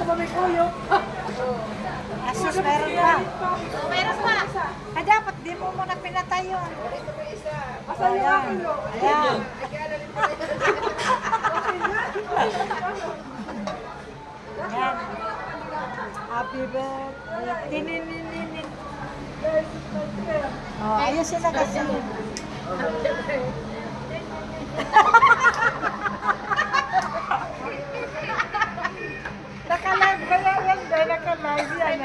ba may kuyok? Asus, meron pa. Meron pa. Dapat di mo muna pinatay yun. Asan yung Ayan. kuyok? Ayan. Ayan. Happy birthday. Tininin. Oh, ayusin na kasi. Naka-live kaya yan, dahil naka-live yan.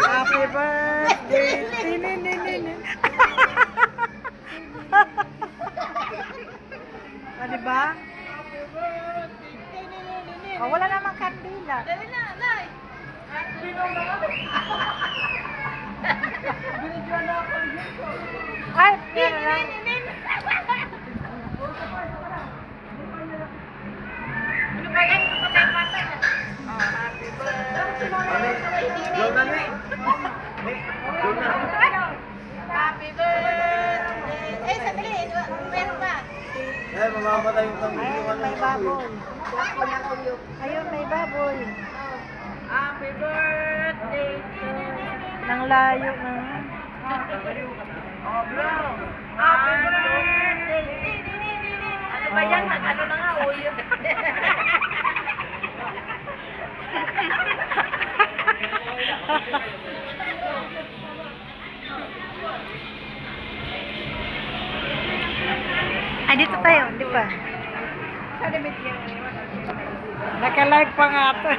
Happy birthday. Tininin. O, diba? Oh, wala namang kandila. Dali na, Nay. Binigyan na ako dito. Ay, pero lang. Ano ba yan? Patay-patay na. Happy birthday. Happy birthday. Eh, sandali. Meron pa. Eh, mamamatay yung kambing yung Ayun, may baboy. Ayun, may baboy. Happy birthday. Nang layo na. Oh, bro. Happy birthday. Ano ba yan? Ano na nga, uyo. Ay, dito tayo, di ba? Naka-live pa nga ito.